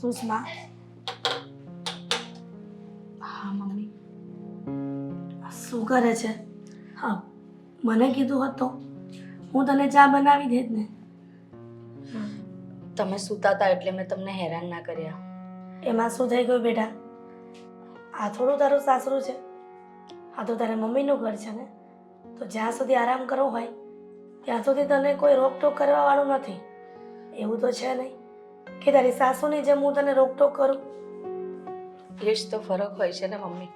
સુષ્મા. હા મમ્મી. શું કરે છે? હા, મને કીધું હોત તો હું તને ચા બનાવી દેત ને. તમે સૂતા હતા એટલે મેં તમને હેરાન ના કર્યા. એમાં શું થઈ ગયું બેટા? આ થોડું તારું સાસરું છે? આ તો તારા મમ્મીનું ઘર છે ને. તો જ્યાં સુધી આરામ કરવો હોય ત્યાં સુધી તને કોઈ રોકટોક કરવા વાળું નથી. એવું તો છે નહીં કે તારી સાસુની જેમ હું તને રોકટોક કરું. એ જ તો ફરક હોય છે ને મમ્મી,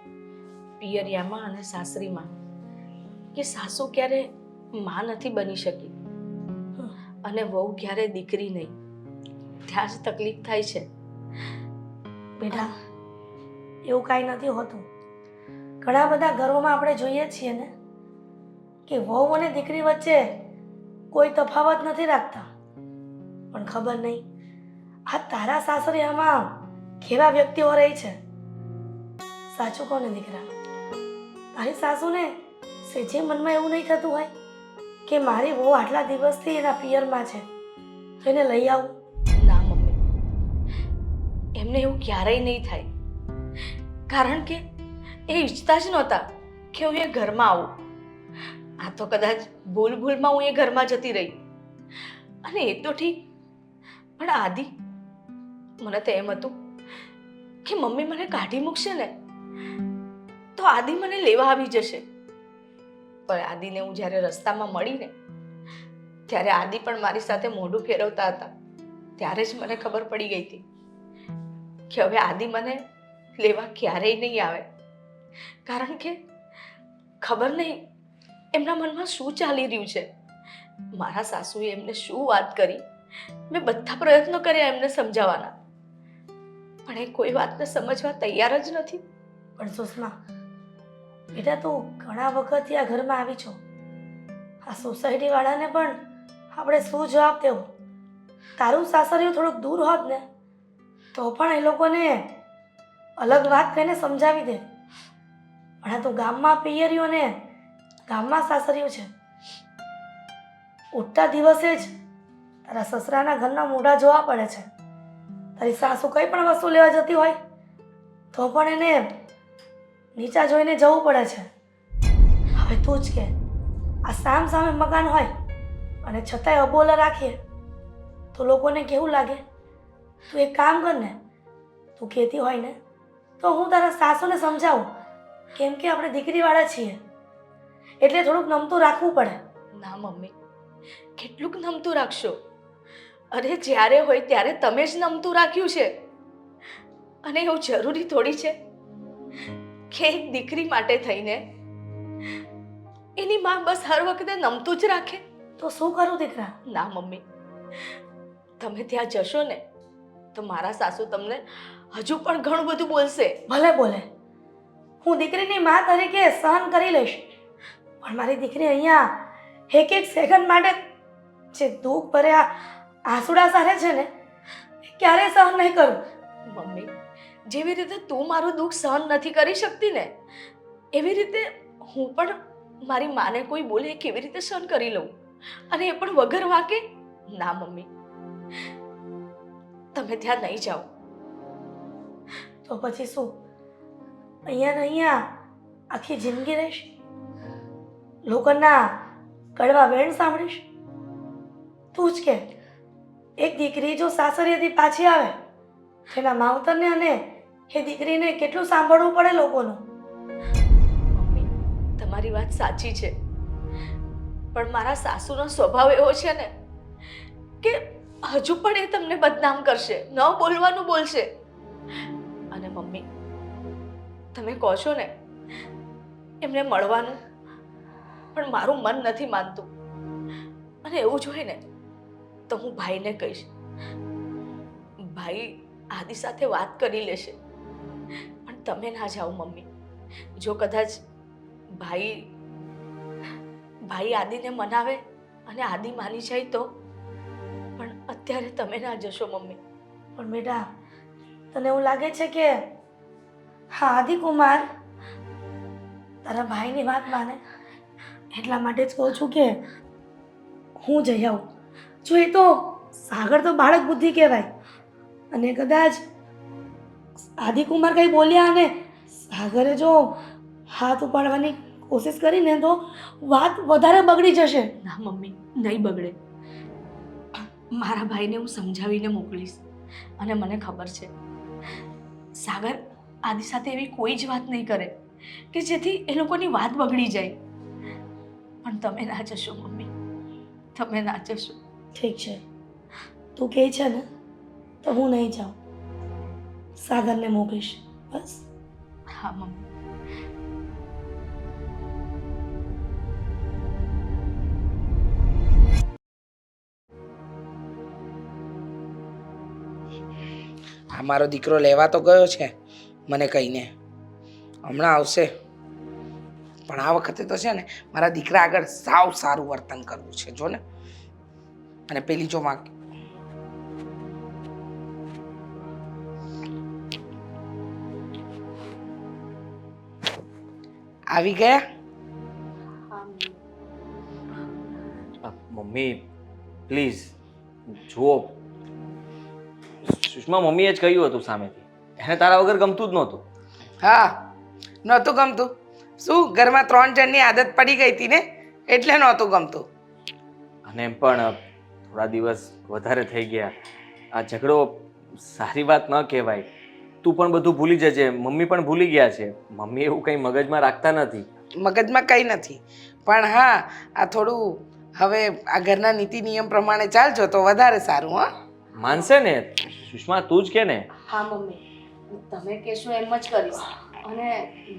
પિયરિયામાં અને સાસરીમાં. કે સાસુ ક્યારે માં નથી બની શકી અને વહુ ક્યારે દીકરી નહીં. ત્યાં જ તકલીફ થાય છે. બેટા, એવું કાંઈ નથી હોતું. ઘણા બધા ઘરોમાં આપણે જોઈએ છીએ ને કે વહુ અને દીકરી વચ્ચે કોઈ તફાવત નથી રાખતા. પણ ખબર નહીં આ તારા સાસરિયામાં કેવા વ્યક્તિઓ રહી છે. સાચું કોને દીકરા? તારી સાસુને સેજે મનમાં એવું નહીં થતું હોય કે મારી વહુ આટલા દિવસથી એના પિયરમાં છે તો એને લઈ આવું? ના મમ્મી, એમને એવું ક્યારેય નહીં થાય. કારણ કે એ ઈચ્છતા જ નહોતા કે હું એ ઘરમાં આવું. આ તો કદાચ ભૂલમાં હું એ ઘરમાં જતી રહી. અને એ તો ઠીક, પણ આદિ, મને તો એમ હતું કે મમ્મી મને કાઢી મૂકશે ને તો આદિ મને લેવા આવી જશે. પણ આદિને હું જ્યારે રસ્તામાં મળીને ત્યારે આદિ પણ મારી સાથે મોઢું ફેરવતા હતા. ત્યારે જ મને ખબર પડી ગઈ હતી કે હવે આદિ મને લેવા ક્યારેય નહીં આવે. કારણ કે ખબર નહીં એમના મનમાં શું ચાલી રહ્યું છે. મારા સાસુએ એમને શું વાત કરી, મેં બધા પ્રયત્નો કર્યા એમને સમજાવવાના, પણ એ કોઈ વાતને સમજવા તૈયાર જ નથી. પણ સુષ્મા બેટા, તું ઘણા વખતથી આ ઘરમાં આવી છો. આ સોસાયટી વાળાને પણ આપણે શું જવાબ દેવો? તારું સાસરિયું થોડુંક દૂર હોત ને તો પણ એ લોકોને અલગ વાત કહીને સમજાવી દે. પણ આ તું ગામમાં પિયર્યું ને ગામમાં સાસરિયું છે. ઉઠતા દિવસે જ તારા સસરાના ઘરના મોઢા જોવા પડે છે. તારી સાસુ કંઈ પણ વસ્તુ લેવા જતી હોય તો પણ એને નીચા જોઈને જવું પડે છે. હવે તું જ કે, આ સામ સામે મકાન હોય અને છતાંય અબોલા રાખીએ તો લોકોને કેવું લાગે? તું એક કામ કર ને, તું કહેતી હોય ને તો હું તારા સાસુને સમજાવું, કેમ કે આપણે દીકરીવાળા છીએ એટલે થોડુંક નમતું રાખવું પડે. ના મમ્મી, કેટલુંક નમતું રાખશો? અરે જ્યારે હોય ત્યારે તમે જ નમતું રાખ્યું છે. અને એવું જરૂરી થોડી છે કે એક દીકરી માટે થઈને એની માં બસ હર વખતે નમતું જ રાખે. તો શું કરું દીકરા? ના મમ્મી, તમે ત્યાં જશો ને તો મારા સાસુ તમને હજુ પણ ઘણું બધું બોલશે. ભલે બોલે, હું દીકરીની માં તરીકે સહન કરી લઈશ, પણ મારી દીકરી અહીંયા એક એક સેકન્ડ માટે જે દુઃખ ભર્યા આંસુડા સારે છે ને એ ક્યારેય સહન નહીં કરું. મમ્મી, જેવી રીતે તું મારું દુઃખ સહન નથી કરી શકતી ને એવી રીતે હું પણ મારી માને કોઈ બોલે કેવી રીતે સહન કરી લઉં, અને એ પણ વગર વાકે? ના મમ્મી, તમે ત્યાં નહીં જાઓ. તો પછી શું, અહીંયા ને અહીંયા આખી જિંદગી રહીશ? લોકોના કડવા વેણ સાંભળીશ? તું જ કે, એક દીકરી જો સાસરિયેથી પાછી આવે તેના માવતરને અને એ દીકરીને કેટલું સાંભળવું પડે લોકોનું. મમ્મી, તમારી વાત સાચી છે, પણ મારા સાસુનો સ્વભાવ એવો છે ને કે હજુ પણ એ તમને બદનામ કરશે, ન બોલવાનું બોલશે. અને મમ્મી, તમે કહો છો ને એમને મળવાનું, પણ મારું મન નથી માનતું. અને એવું જોઈએ ને તો હું ભાઈને કહીશ. ભાઈ આદિ સાથે વાત કરી લેશે, પણ તમે ના જાઓ મમ્મી. જો કદાચ ભાઈ આદિને મનાવે અને આદિ માની જાય તો, પણ અત્યારે તમે ના જશો મમ્મી. પણ બેટા, તને એવું લાગે છે કે હા આદિકુમાર તારા ભાઈની વાત માને? એટલા માટે જ કહું છું કે હું જઈ આવું. જો એ તો સાગર તો બાળક બુદ્ધિ કહેવાય, અને કદાચ આદિકુમાર કંઈ બોલ્યા અને સાગરે જો હાથ ઉપાડવાની કોશિશ કરીને તો વાત વધારે બગડી જશે. ના મમ્મી, નહીં બગડે. મારા ભાઈને હું સમજાવીને મોકલીશ. અને મને ખબર છે સાગર આદિ સાથે એવી કોઈ જ વાત નહીં કરે કે જેથી એ લોકોની વાત બગડી જાય. પણ તમે ના જશો મમ્મી, તમે ના જશો. ઠીક છે, તું કહે છે ને તો હું નહીં જાઉં, સાગરને મોકલીશ બસ. હા મમ્મી. આ મારો દીકરો લેવા તો ગયો છે મને કહીને, હમણાં આવશે. પણ આ વખતે તો છે ને મારા દીકરા આગળ સાવ સારું વર્તન કરવું છે જો ને. અને પેલી જો માં આવી ગયા. મમ્મી પ્લીઝ જુઓ, સુષ્મા મમ્મીએ જ કહ્યું હતું સામેથી, એને તારા વગર ગમતું જ નહોતું. હા, નહોતું ગમતું. શું ઘરમાં 3 જણની આદત પડી ગઈ હતી ને એટલે નહોતું ગમતું. અને એમ પણ થોડા દિવસ વધારે થઈ ગયા. આ ઝઘડો સારી વાત ન કહેવાય. તું પણ બધું ભૂલી જજે, મમ્મી પણ ભૂલી ગયા છે. મમ્મી એવું કંઈ મગજમાં રાખતા નથી. મગજમાં કંઈ નથી, પણ હા આ થોડું હવે આ ઘરના નીતિ નિયમ પ્રમાણે ચાલજો તો વધારે સારું. હા, માનશે ને સુષ્મા, તું જ કે ને. હા મમ્મી, તમે કહેશો એમ જ કરીશ. અને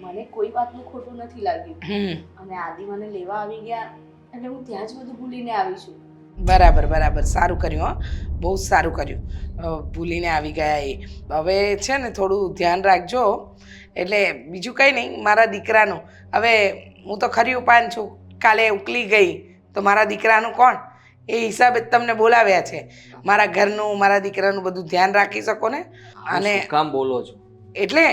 મને કોઈ વાતનું ખોટું નથી લાગ્યું. અને આદિ મને લેવા આવી ગયા એટલે હું ત્યાં જ બધું ભૂલીને આવી છું. બરાબર બરાબર, સારું કર્યું. હા, બહુ જ સારું કર્યું. ભૂલીને આવી ગયા એ. હવે છે ને થોડું ધ્યાન રાખજો. એટલે બીજું કંઈ નહીં, મારા દીકરાનું હવે હું તો ખરી ઉપાન છું. કાલે ઉકલી ગઈ તો મારા દીકરાનું કોણ, એ હિસાબે જ તમને બોલાવ્યા છે. મારા ઘરનું, મારા દીકરાનું બધું ધ્યાન રાખી શકો ને. અને કામ બોલો છો એટલે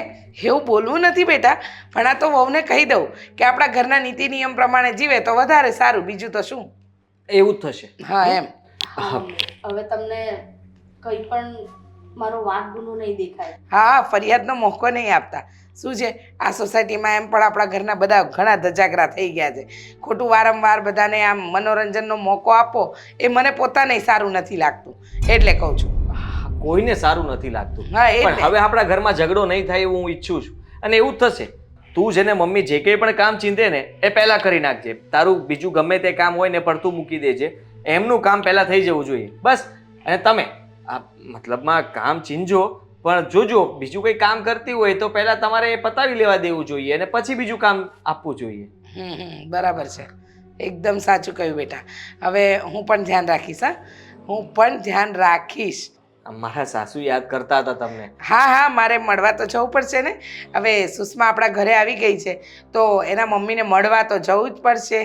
એવું બોલવું નથી બેટા, પણ આ તો વહુને કહી દઉં કે આપણા ઘરના નીતિ નિયમ પ્રમાણે જીવે તો વધારે સારું. બીજું તો શું, એવું જ થશે. હા એમ. હા મમ્મી, હવે તમને કંઈ પણ મારો વાંક ગુનો નહીં દેખાય. હા, ફરિયાદનો મોકો નહીં આપતા. શું છે આ સોસાયટીમાં એમ પણ આપણા ઘરના બધા ઘણા ધજાગરા થઈ ગયા છે. ખોટું વારંવાર બધાને આમ મનોરંજનનો મોકો આપો એ મને પોતાને સારું નથી લાગતું, એટલે કહું છું. કોઈને સારું નથી લાગતું. હા, એ પણ હવે આપણા ઘરમાં ઝઘડો નહીં થાય એવું હું ઈચ્છું છું. અને એવું જ થશે. તું જેને મમ્મી જે કંઈ પણ કામ ચીંધે ને એ પહેલા કરી નાખજે. તારું બીજું ગમે તે કામ હોય ને પડતું મૂકી દેજે. એમનું કામ પહેલા થઈ જવું જોઈએ બસ. અને તમે આ મતલબમાં કામ ચીંજો, પણ જોજો બીજું કંઈ કામ કરતી હોય તો પહેલા તમારે એ પતાવી લેવા દેવું જોઈએ અને પછી બીજું કામ આપવું જોઈએ. બરાબર છે, એકદમ સાચું કહ્યું બેટા. હવે હું પણ ધ્યાન રાખીશ. હા, હું પણ ધ્યાન રાખીશ. મારા સાસુ યાદ કરતા હતા તમને. હા હા, મારે મળવા તો જવું પડશે ને. હવે સુષ્મા આપણા ઘરે આવી ગઈ છે તો એના મમ્મીને મળવા તો જવું જ પડશે.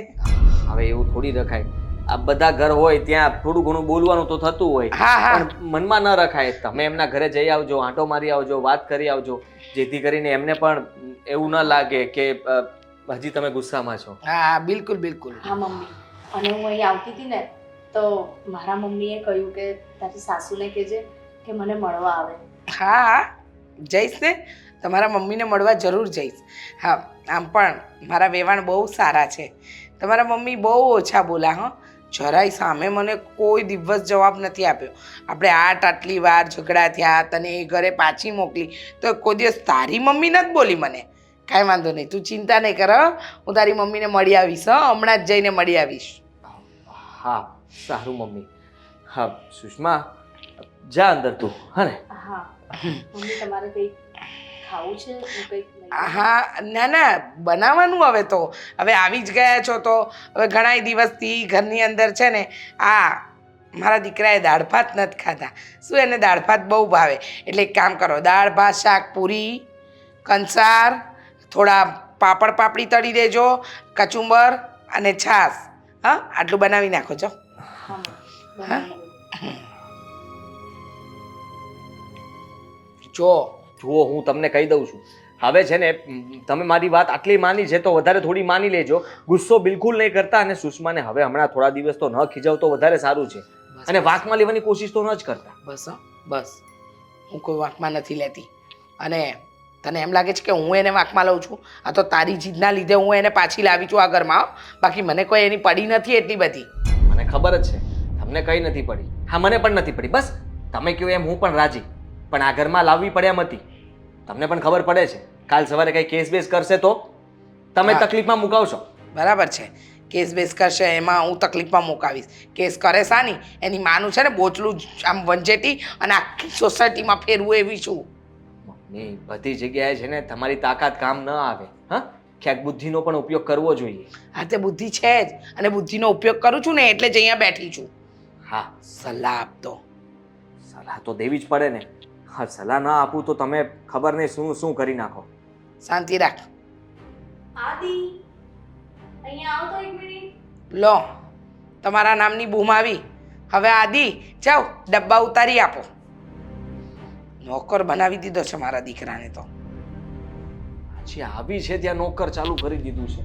હવે એવું થોડી રખાય. આ બધા ઘર હોય ત્યાં થોડું ઘણું બોલવાનું તો થતું હોય, હા હા, પણ મનમાં ન રખાય. તમે એમના ઘરે જઈ આવજો, આંટો મારી આવજો, વાત કરી આવજો, જેથી કરીને એમને પણ એવું ન લાગે કે હજી તમે ગુસ્સામાં છો. હા, બિલકુલ બિલકુલ. હા મમ્મી, અને હું અહીં આવતી હતી ને તો મારા મમ્મીએ કહ્યું કે તારી સાસુને કહેજે કે મને મળવા આવે. હા હા, જઈશ ને, તમારા મમ્મીને મળવા જરૂર જઈશ. હા, આમ પણ મારા વેવાણ બહુ સારા છે. તમારા મમ્મી બહુ ઓછા બોલા. હા, જરાય સામે મને કોઈ દિવસ જવાબ નથી આપ્યો. આપણે આટલી વાર ઝઘડા થયા, તને એ ઘરે પાછી મોકલી તો કોઈ દિવસ તારી મમ્મી નથી બોલી મને. કાંઈ વાંધો નહીં, તું ચિંતા નહીં કર. હું તારી મમ્મીને મળી આવીશ. હમણાં જ જઈને મળી આવીશ. હા સારું મમ્મી. હા સુષ્મા, જા અંદર તું. હા ને. હા મમ્મી, તમારે કંઈક ખાવું છે? હું કંઈક હા, ના ના, બનાવવાનું હવે તો. હવે આવી જ ગયા છો તો હવે ઘણા દિવસથી ઘરની અંદર છે ને આ મારા દીકરાએ દાળ ભાત નથી ખાધા. શું એને દાળ ભાત બહુ ભાવે. એટલે એક કામ કરો, દાળ ભાત, શાક, પૂરી, કંસાર, થોડા પાપડ પાપડી તળી દેજો, કચુંબર અને છાશ. હા, આટલું બનાવી નાખો છો. હા મમ્મી, બનાવી દઉં. જો જુઓ, હું તમને કહી દઉં છું, હવે છે ને તમે મારી વાત આટલી માની છે તો વધારે થોડી માની લેજો. ગુસ્સો બિલકુલ નહીં કરતા. અને સુષ્માને હવે હમણાં થોડા દિવસ તો ન ખીજાવ તો વધારે સારું છે. અને વાંકમાં લેવાની કોશિશ તો ન જ કરતા. બસ. બસ, હું કોઈ વાંકમાં નથી લેતી. અને તને એમ લાગે છે કે હું એને વાંકમાં લઉં છું? આ તો તારી જીદના લીધે હું એને પાછી લાવી છું આ ઘરમાં. બાકી મને કોઈ એની પડી નથી એટલી બધી. મને ખબર જ છે તમને કંઈ નથી પડી. હા, મને પણ નથી પડી. બસ તમે કહો એમ હું પણ રાજી. પણ આ ઘરમાં લાવવી પડે એમ હતી. તમને પણ ખબર પડે છે કાલ સવારે કંઈ કેસ બેસ કરશે તો તમે હા. તકલીફમાં મુકાવશો. બરાબર છે, કેસ બેસ કરશે એમાં હું તકલીફમાં મુકાવીશ. કેસ કરે સાની એની માનું છે ને બોચલું આમ વંચેટી અને આખી સોસાયટીમાં ફેરવું એવી છું. મમ્મી, બધી જગ્યાએ છે ને તમારી તાકાત કામ ન આવે. હા, ક્યાંક બુદ્ધિનો પણ ઉપયોગ કરવો જોઈએ. હા, તે બુદ્ધિ છે જ અને બુદ્ધિનો ઉપયોગ કરું છું ને એટલે જ અહીંયા બેઠી છું. હા, સલાહ આપતો. સલાહ તો દેવી જ પડે ને. હા, સલાહ ના આપું તો તમે ખબર નહીં શું શું કરી નાખો. શાંતિ રાખ. આદિ અહીંયા આવો તો 1 મિનિટ. લો, તમારા નામની બૂમ આવી. હવે આદિ જાઓ ડબ્બા ઉતારી આપો. નોકર બનાવી દીધો છે મારા દીકરાને તો. જે આવી છે ત્યાં નોકર ચાલુ કરી દીધું છે.